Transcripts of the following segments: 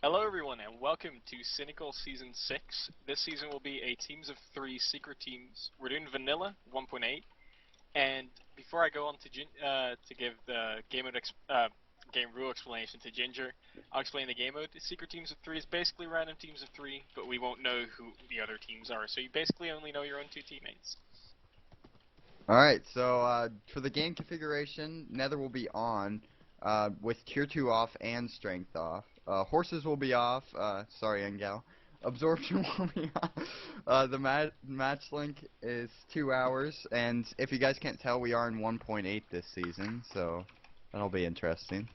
Hello everyone and welcome to Cynical Season 6. This season will be a teams of 3 secret teams. We're doing Vanilla 1.8, and before I go on to give the game rule explanation to Ginger, I'll explain the game mode. Secret teams of 3 is basically random teams of 3, but we won't know who the other teams are, so you basically only know your own 2 teammates. Alright, so for the game configuration, Nether will be on with Tier 2 off and Strength off. Horses will be off, sorry Engel. Absorption will be off. The match length is 2 hours, and if you guys can't tell, we are in 1.8 this season, so that'll be interesting.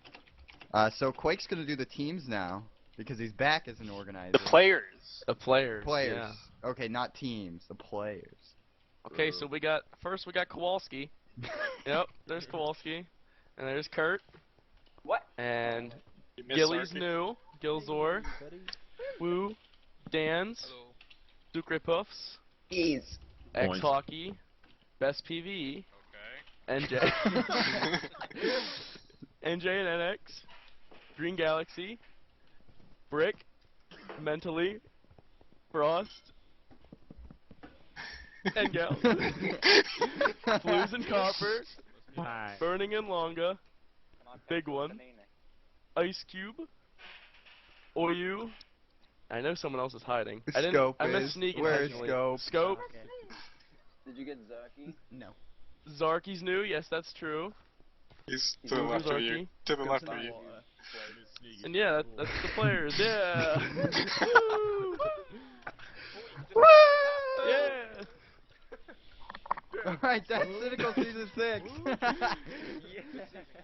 So Quake's gonna do the teams now, because he's back as an organizer. The players! The players. Players. Yeah. Okay, not teams, the players. Okay, so we got Kowalski. Yep, there's Kowalski, and there's Kurt. What? And Gilly's new, Gilzor, Woo, Dan's, Sucre Puffs, Ease. X Hockey, Best PvE, NJ, NJ and NX, Green Galaxy, Brick, Mentally, Frost, Engel, Blues and Copper, Burning and Longa, Big One, Ice Cube, Oyu. I know someone else is hiding. I missed Sneak Where's intentionally. Scope? Did you get Zarky? No. Zarky's new, yes, that's true. He's to the left of you. To the left of you. And yeah, that's the players, yeah! Woo! Yeah! Alright, that's Cynical Season 6.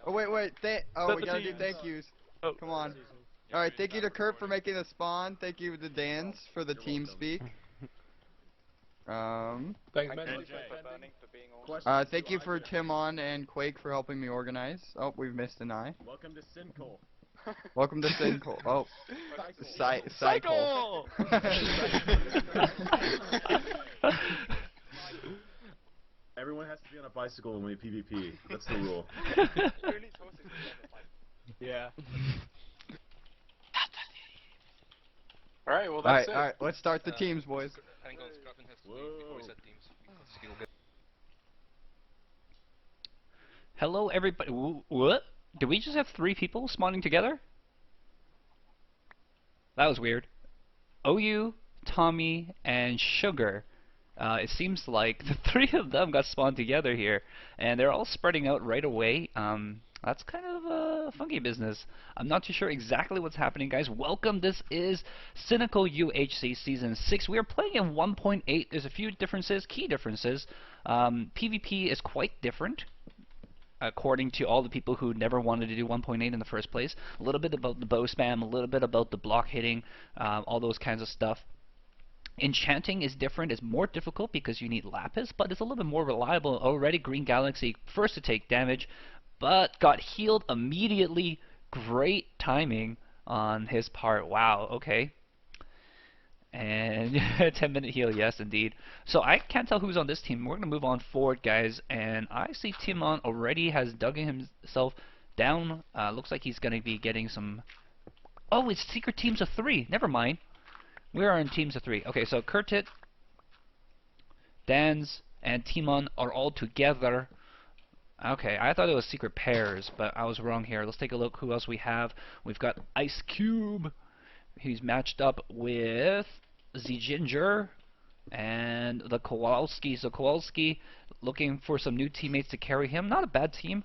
Oh, wait. We gotta do thank yous. Oh. Come on. Alright, thank you to Kurt for making the spawn. Thank you to Dan's for the team speak. Thanks, man. Thank you for Timon and Quake for helping me organize. Oh, we've missed an eye. Welcome to Cynical. Welcome to Cynical. Oh. Cycle! Everyone has to be on a bicycle when we PvP. That's the rule. Yeah. Alright, well that's it. Alright, let's start the teams, boys. Hello, everybody. What? Did we just have 3 people spawning together? That was weird. OU, Tommy, and Sugar. It seems like the 3 of them got spawned together here, and they're all spreading out right away. That's kind of funky business. I'm not too sure exactly what's happening, guys. Welcome. This is Cynical UHC Season 6. We are playing in 1.8. There's a few differences, key differences. PvP is quite different, according to all the people who never wanted to do 1.8 in the first place. A little bit about the bow spam, a little bit about the block hitting, all those kinds of stuff. Enchanting is different, it's more difficult because you need lapis, but it's a little bit more reliable. Already Green Galaxy first to take damage, but got healed immediately. Great timing on his part. Wow, okay. And 10-minute heal, yes indeed. So I can't tell who's on this team. We're going to move on forward, guys, and I see Timon already has dug himself down. Looks like he's going to be getting some... Oh, it's secret teams of 3. Never mind. We are in teams of 3. Okay, so Kurtit, Dan's, and Timon are all together. Okay, I thought it was secret pairs, but I was wrong here. Let's take a look who else we have. We've got Ice Cube. He's matched up with the Ginger and the Kowalski. So Kowalski looking for some new teammates to carry him. Not a bad team.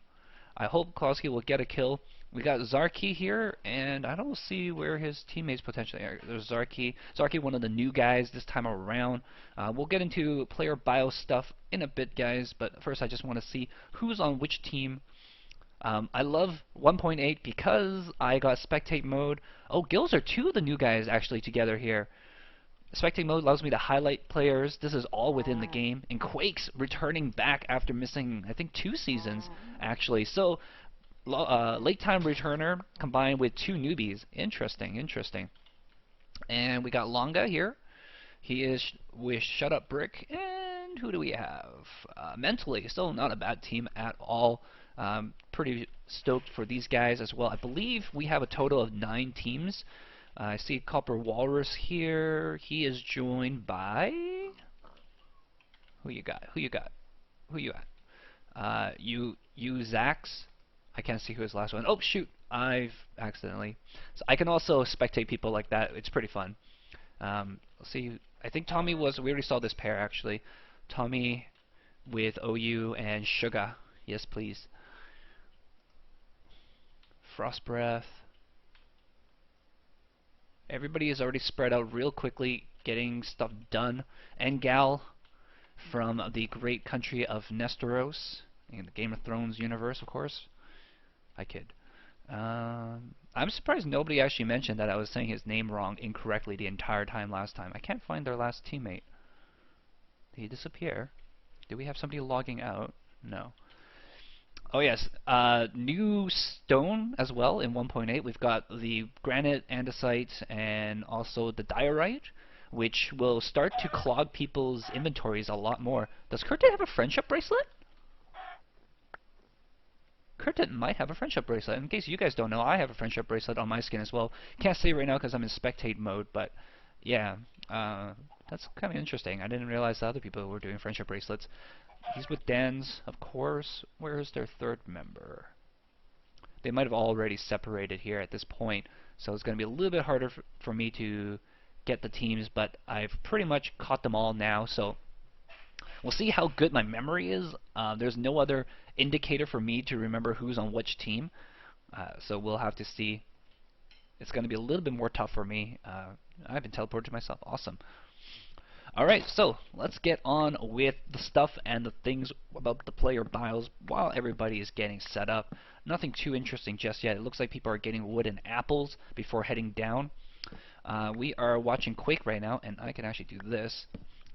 I hope Kowalski will get a kill. We got Zarky here, and I don't see where his teammates potentially are. There's Zarky. Zarky, one of the new guys this time around. We'll get into player bio stuff in a bit, guys, but first I just want to see who's on which team. I love 1.8 because I got spectate mode. Oh, Gills are 2 of the new guys actually together here. Spectate mode allows me to highlight players. This is all within the game. And Quake's returning back after missing, I think, 2 seasons, actually. So, late time returner combined with 2 newbies. Interesting, interesting. And we got Longa here. He is with Shut Up Brick. And who do we have? Mentally, still not a bad team at all. Pretty stoked for these guys as well. I believe we have a total of 9 teams. I see Copper Walrus here. He is joined by... Who you got? Who you got? Who you at? You Zax. I can't see who his last one. Oh shoot! I've accidentally. So I can also spectate people like that. It's pretty fun. Let's see. I think Tommy was. We already saw this pair actually. Tommy with OU and Sugar. Yes, please. Frost Breath. Everybody is already spread out real quickly, getting stuff done. And Gal from the great country of Nesteros in the Game of Thrones universe, of course. I kid. I'm surprised nobody actually mentioned that I was saying his name wrong incorrectly the entire time last time. I can't find their last teammate. Did he disappear? Did we have somebody logging out? No. Oh yes, new stone as well in 1.8. We've got the granite, andesite, and also the diorite, which will start to clog people's inventories a lot more. Does Curtin have a friendship bracelet? Curtin might have a friendship bracelet. In case you guys don't know, I have a friendship bracelet on my skin as well. Can't say right now because I'm in spectate mode, but yeah, that's kind of interesting. I didn't realize that other people were doing friendship bracelets. He's with Dan's, of course. Where is their third member? They might have already separated here at this point, so it's going to be a little bit harder for me to get the teams, but I've pretty much caught them all now, so we'll see how good my memory is. There's no other indicator for me to remember who's on which team, so we'll have to see. It's going to be a little bit more tough for me. I've been teleported to myself. Awesome. Alright, so let's get on with the stuff and the things about the player bios while everybody is getting set up. Nothing too interesting just yet. It looks like people are getting wood and apples before heading down. We are watching Quake right now, and I can actually do this.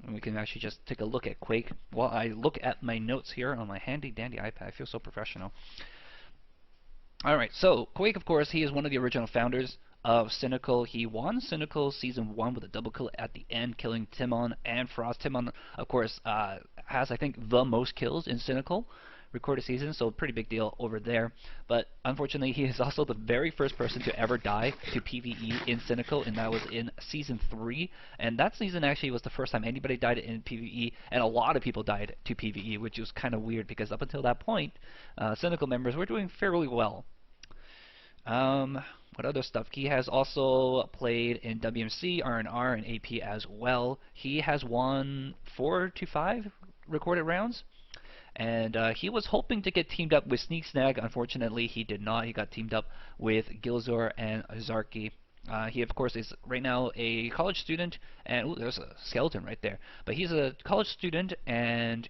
And we can actually just take a look at Quake while I look at my notes here on my handy dandy iPad. I feel so professional. Alright, so Quake, of course, he is one of the original founders of Cynical. He won Cynical Season 1 with a double kill at the end, killing Timon and Frost. Timon, of course, has, I think, the most kills in Cynical recorded season, so pretty big deal over there. But unfortunately, he is also the very first person to ever die to PvE in Cynical, and that was in Season 3. And that season actually was the first time anybody died in PvE, and a lot of people died to PvE, which was kind of weird because up until that point, Cynical members were doing fairly well. What other stuff? He has also played in WMC, R&R, and AP as well. He has won 4 to 5 recorded rounds. And he was hoping to get teamed up with Sneak Snag. Unfortunately, he did not. He got teamed up with Gilzor and Zarki. He, of course, is right now a college student. And ooh, there's a skeleton right there. But he's a college student, and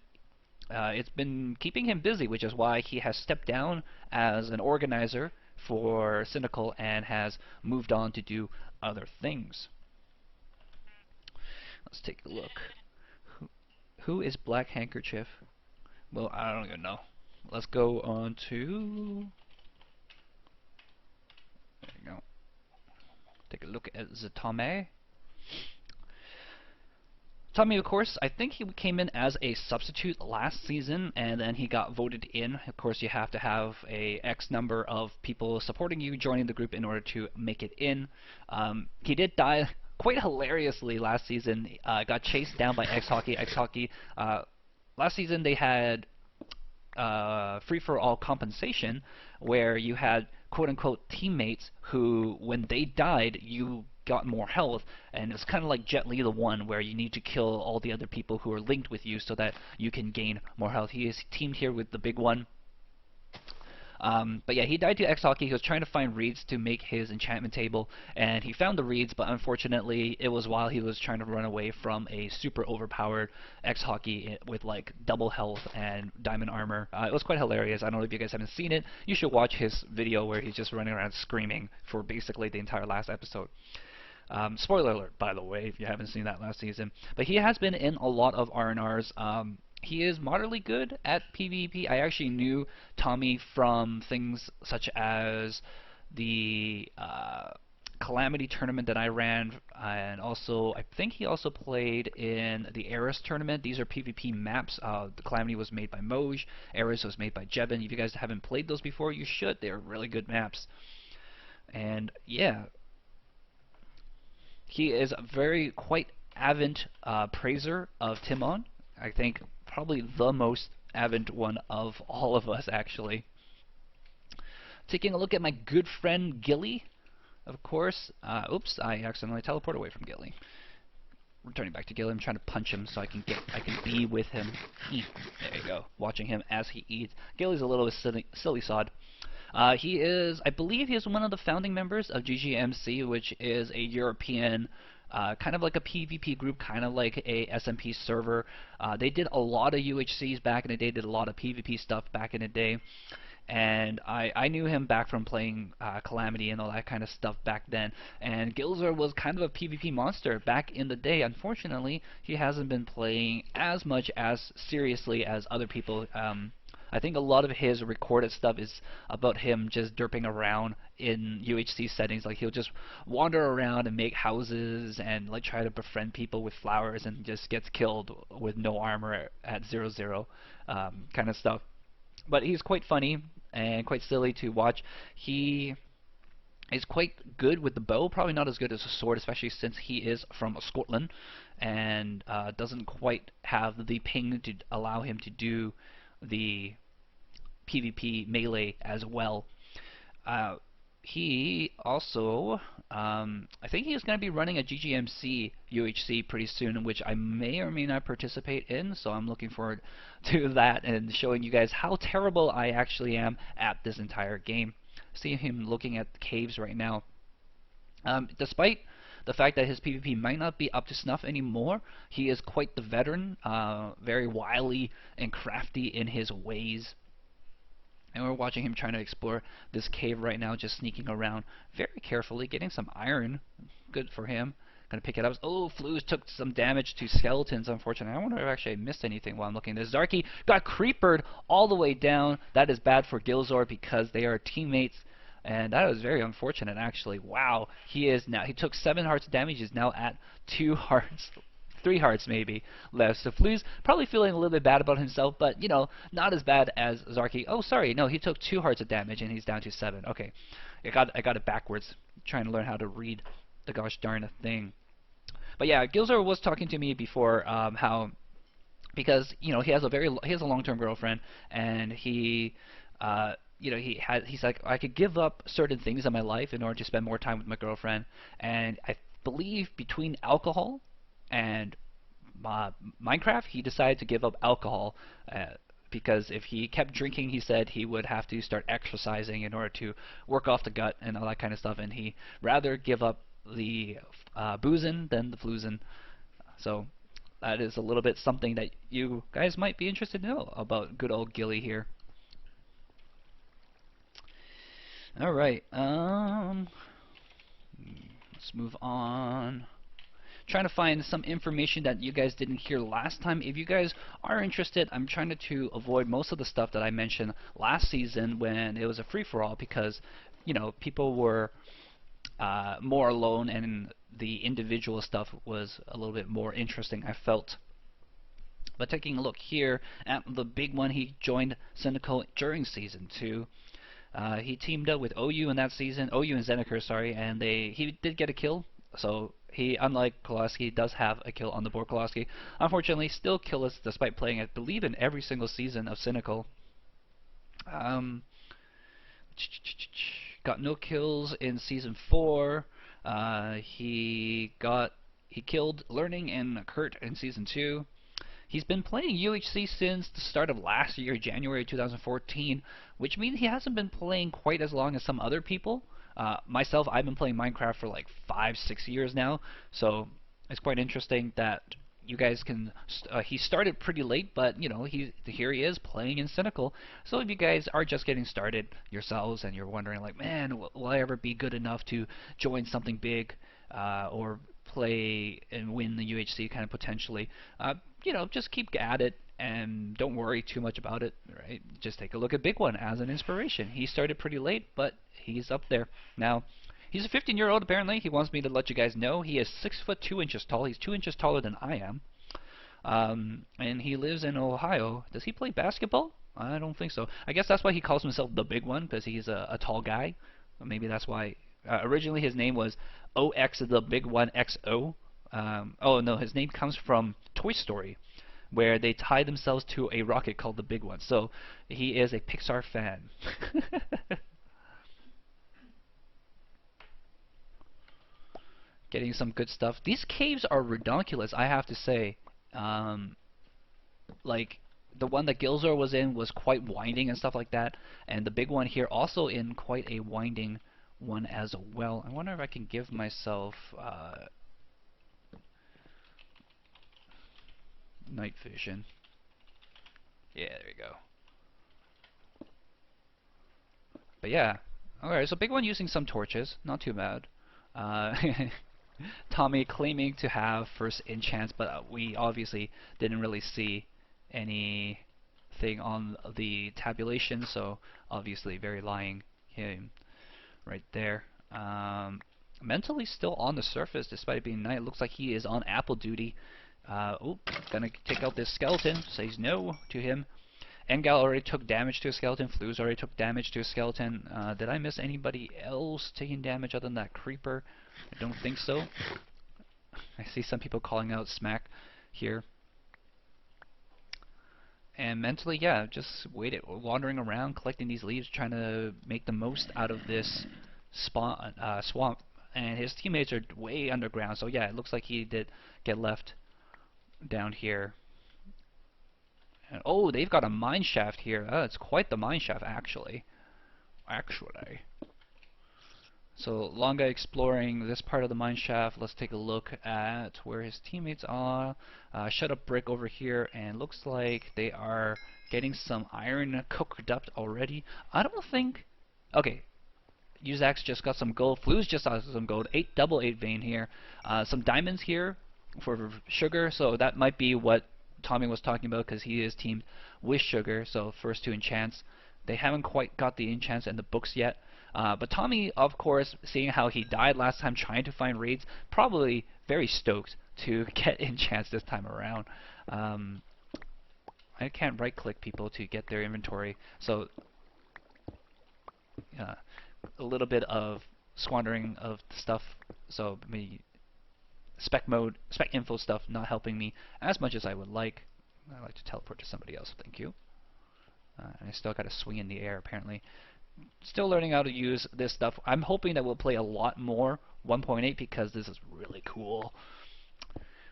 it's been keeping him busy, which is why he has stepped down as an organizer for Cynical and has moved on to do other things. Let's take a look. Who is Black Handkerchief? Well, I don't even know. Let's go on to... There you go. Take a look at Zatame. Tommy, of course, I think he came in as a substitute last season, and then he got voted in. Of course, you have to have a X number of people supporting you, joining the group in order to make it in. He did die quite hilariously last season. Got chased down by X Hockey. X Hockey. Last season they had free-for-all compensation, where you had quote-unquote teammates who, when they died, you got more health, and it's kind of like Jet Li the One, where you need to kill all the other people who are linked with you so that you can gain more health. He is teamed here with the big one. But yeah, he died to X-Hockey. He was trying to find reeds to make his enchantment table, and he found the reeds, but unfortunately it was while he was trying to run away from a super overpowered X-Hockey with like double health and diamond armor. It was quite hilarious. I don't know if you guys haven't seen it. You should watch his video where he's just running around screaming for basically the entire last episode. Spoiler alert, by the way, if you haven't seen that last season. But he has been in a lot of R&Rs. He is moderately good at PvP. I actually knew Tommy from things such as the Calamity tournament that I ran, and also I think he also played in the Eris tournament. These are PvP maps. The Calamity was made by Moj, Eris was made by Jebin. If you guys haven't played those before, you should. They're really good maps. And yeah, he is a quite avid praiser of Timon. I think probably the most avid one of all of us, actually. Taking a look at my good friend Gilly, of course. Oops, I accidentally teleported away from Gilly. Returning back to Gilly, I'm trying to punch him so I can be with him. There you go. Watching him as he eats. Gilly's a little silly sod. He is, I believe, he is one of the founding members of GGMC, which is a European, kind of like a PvP group, kind of like a SMP server. They did a lot of UHCs back in the day, did a lot of PvP stuff back in the day. And I knew him back from playing Calamity and all that kind of stuff back then. And Gilzer was kind of a PvP monster back in the day. Unfortunately, he hasn't been playing as much as seriously as other people. I think a lot of his recorded stuff is about him just derping around in UHC settings. Like, he'll just wander around and make houses and like try to befriend people with flowers and just gets killed with no armor at 0-0 kind of stuff. But he's quite funny and quite silly to watch. He is quite good with the bow, probably not as good as a sword, especially since he is from Scotland and doesn't quite have the ping to allow him to do the PvP melee as well. He also, I think he is going to be running a GGMC UHC pretty soon, in which I may or may not participate in, so I'm looking forward to that and showing you guys how terrible I actually am at this entire game. See him looking at the caves right now. Despite the fact that his PvP might not be up to snuff anymore, he is quite the veteran, very wily and crafty in his ways. And we're watching him trying to explore this cave right now, just sneaking around very carefully, getting some iron. Good for him. Gonna pick it up. Oh, Flues took some damage to skeletons, unfortunately. I wonder if actually I missed anything while I'm looking at this. Zarky got creepered all the way down. That is bad for Gilzor because they are teammates. And that was very unfortunate, actually. Wow. He took 7 hearts damage. He's now at 2 hearts. 3 hearts maybe left. So Flu's probably feeling a little bit bad about himself, but you know, not as bad as Zarky. Oh, sorry, no, he took 2 hearts of damage and he's down to 7. Okay, I got it backwards. Trying to learn how to read the gosh darn thing. But yeah, Gilzer was talking to me before how, because you know he has a long-term girlfriend, and he you know, he's like, I could give up certain things in my life in order to spend more time with my girlfriend, and I believe between alcohol and Minecraft, he decided to give up alcohol because if he kept drinking, he said he would have to start exercising in order to work off the gut and all that kind of stuff, and he rather give up the boozing than the floozing. So that is a little bit something that you guys might be interested to know about good old Gilly here. Alright, let's move on. Trying to find some information that you guys didn't hear last time. If you guys are interested, I'm trying to avoid most of the stuff that I mentioned last season when it was a free-for-all, because you know, people were more alone and the individual stuff was a little bit more interesting, I felt. But taking a look here at the big one, he joined Cynical during Season 2. He teamed up with OU in that season, OU and Zeniker, sorry, and he did get a kill. So he, unlike Koloski, does have a kill on the board. Koloski, unfortunately, still killless despite playing, I believe, in every single season of Cynical. Got no kills in Season 4. He killed Learning and Kurt in Season 2. He's been playing UHC since the start of last year, January 2014, which means he hasn't been playing quite as long as some other people. Myself, I've been playing Minecraft for like 5-6 years now, so it's quite interesting that you guys can. He started pretty late, but you know, here he is playing in Cynical. So if you guys are just getting started yourselves and you're wondering like, man, will I ever be good enough to join something big or play and win the UHC kind of potentially, you know, just keep at it and don't worry too much about it, right? Just take a look at Big One as an inspiration. He started pretty late, but he's up there. Now, he's a 15-year-old apparently. He wants me to let you guys know. He is 6 foot 2 inches tall. He's 2 inches taller than I am. And he lives in Ohio. Does he play basketball? I don't think so. I guess that's why he calls himself the Big One, because he's a tall guy. Maybe that's why Originally, his name was OX the Big One XO. Oh no, his name comes from Toy Story, where they tie themselves to a rocket called the Big One. So he is a Pixar fan. Getting some good stuff. These caves are redonkulous, I have to say. Like the one that Gilzor was in was quite winding and stuff like that, and the big one here also in quite a winding one as well. I wonder if I can give myself night vision. Yeah, there you go. But yeah, alright, so big one using some torches, not too bad. Tommy claiming to have first enchants, but we obviously didn't really see anything on the tabulation, so obviously very lying him right there. Mentally still on the surface despite it being night. It looks like he is on apple duty. Oh, gonna take out this skeleton. Says no to him. Engal already took damage to a skeleton. Flu's already took damage to a skeleton. Did I miss anybody else taking damage other than that creeper? I don't think so. I see some people calling out smack here. And mentally, yeah, just wandering around, collecting these leaves, trying to make the most out of this swamp. And his teammates are way underground, so yeah, it looks like he did get left down here. And, oh, they've got a mine shaft here. It's quite the mine shaft, actually. So Longa exploring this part of the mine shaft. Let's take a look at where his teammates are. Shut up brick over here, and looks like they are getting some iron cooked up already. I don't think. Okay, Uzak's just got some gold. Flu's just got some gold. Double 8 vein here. Some diamonds here for Sugar. So that might be what Tommy was talking about, because he is teamed with Sugar. So first 2 enchants. They haven't quite got the enchants and the books yet. But Tommy, of course, seeing how he died last time trying to find raids, probably very stoked to get enchants this time around. I can't right-click people to get their inventory, so a little bit of squandering of stuff. So maybe spec info stuff not helping me as much as I would like. I like to teleport to somebody else. Thank you. I still got to swing in the air apparently. Still learning how to use this stuff. I'm hoping that we'll play a lot more 1.8 because this is really cool.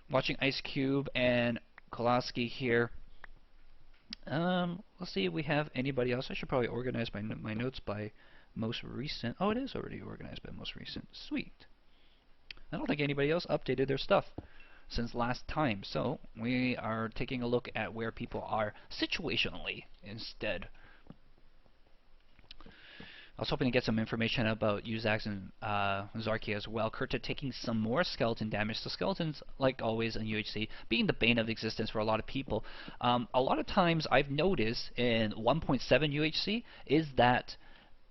Watching Ice Cube and Kolaski here. Let's see if we have anybody else. I should probably organize my notes by most recent. Oh, it is already organized by most recent. Sweet. I don't think anybody else updated their stuff since last time, so we are taking a look at where people are situationally instead. I was hoping to get some information about Uzax and Zarki as well. Kurta taking some more skeleton damage. So skeletons, like always in UHC, being the bane of existence for a lot of people. A lot of times I've noticed in 1.7 UHC is that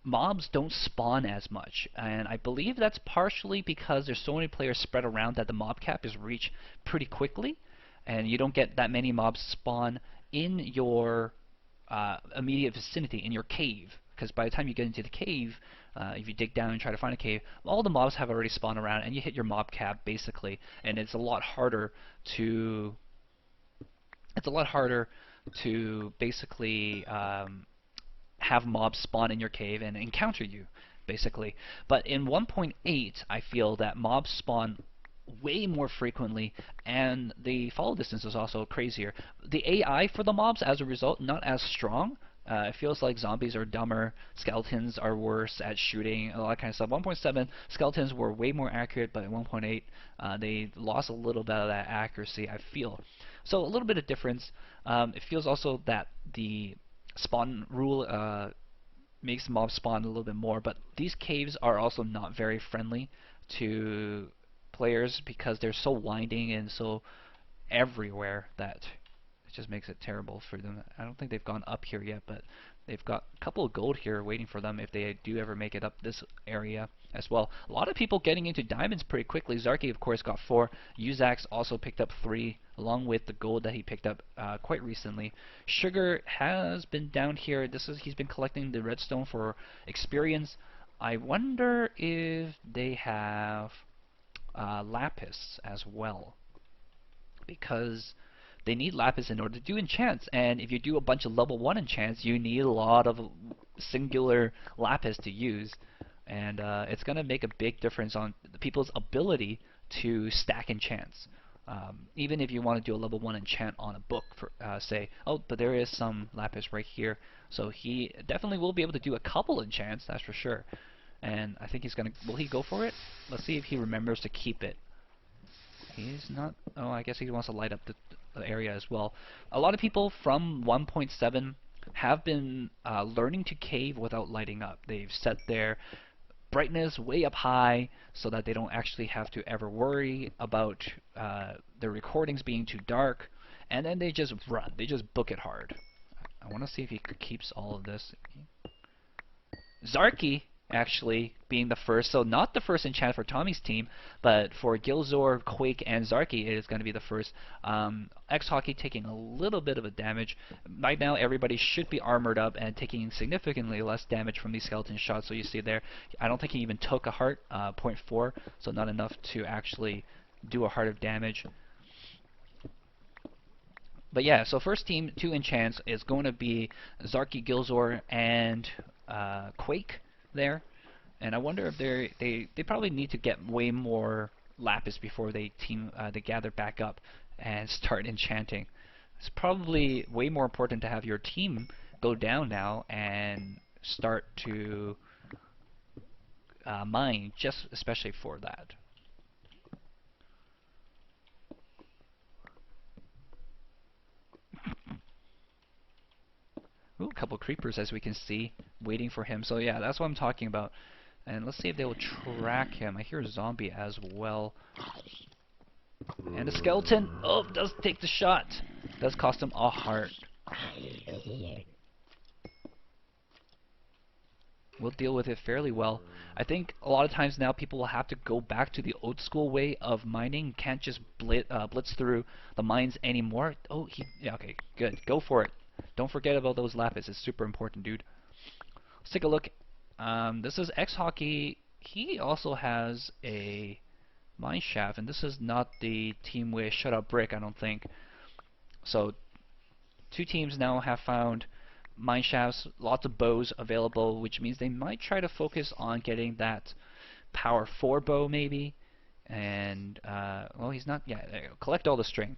mobs don't spawn as much, and I believe that's partially because there's so many players spread around that the mob cap is reached pretty quickly, and you don't get that many mobs spawn in your immediate vicinity, in your cave. Because by the time you get into the cave, if you dig down and try to find a cave, all the mobs have already spawned around, and you hit your mob cap basically, and it's a lot harder to basically have mobs spawn in your cave and encounter you, basically. But in 1.8, I feel that mobs spawn way more frequently, and the follow distance is also crazier. The AI for the mobs, as a result, not as strong. It feels like zombies are dumber, skeletons are worse at shooting, all that kind of stuff. 1.7, skeletons were way more accurate, but in 1.8, they lost a little bit of that accuracy, I feel. So a little bit of difference. It feels also that the spawn rule makes mobs spawn a little bit more, but these caves are also not very friendly to players because they're so winding and so everywhere that it just makes it terrible for them. I don't think they've gone up here yet, but they've got a couple of gold here waiting for them if they do ever make it up this area as well. A lot of people getting into diamonds pretty quickly. Zarki, of course, got 4. Uzax also picked up 3, along with the gold that he picked up quite recently. Sugar has been down here. He's been collecting the redstone for experience. I wonder if they have lapis as well, because they need lapis in order to do enchants, and if you do a bunch of level 1 enchants, you need a lot of singular lapis to use, and it's going to make a big difference on people's ability to stack enchants. Even if you want to do a level 1 enchant on a book, for say, oh, but there is some lapis right here, so he definitely will be able to do a couple enchants, that's for sure. And I think he's going to, will he go for it? Let's see if he remembers to keep it. He's not, oh, I guess he wants to light up the area as well. A lot of people from 1.7 have been learning to cave without lighting up. They've set their brightness way up high so that they don't actually have to ever worry about their recordings being too dark, and then they just run. They just book it hard. I want to see if he keeps all of this. Zarky actually being the first, so not the first enchant for Tommy's team, but for Gilzor, Quake, and Zarky it is going to be the first. X-Hockey taking a little bit of a damage. Right now everybody should be armored up and taking significantly less damage from these skeleton shots, so you see there, I don't think he even took a heart, 0.4, so not enough to actually do a heart of damage. But yeah, so first team, 2 enchants, is going to be Zarky, Gilzor, and Quake there, and I wonder if they probably need to get way more lapis before they gather back up and start enchanting. It's probably way more important to have your team go down now and start to mine, just especially for that. Ooh, a couple creepers, as we can see, waiting for him. So yeah, that's what I'm talking about. And let's see if they will track him. I hear a zombie as well. And a skeleton. Oh, does take the shot. Does cost him a heart. We'll deal with it fairly well. I think a lot of times now people will have to go back to the old school way of mining. Can't just blitz through the mines anymore. Oh, yeah, okay, good. Go for it. Don't forget about those lapis. It's super important, dude. Let's take a look. This is X-Hockey. He also has a mine shaft, and this is not the team with Shut Up Brick, I don't think. So 2 teams now have found mine shafts, lots of bows available, which means they might try to focus on getting that power 4 bow maybe. And well, he's not. Yeah, there you go. Collect all the string.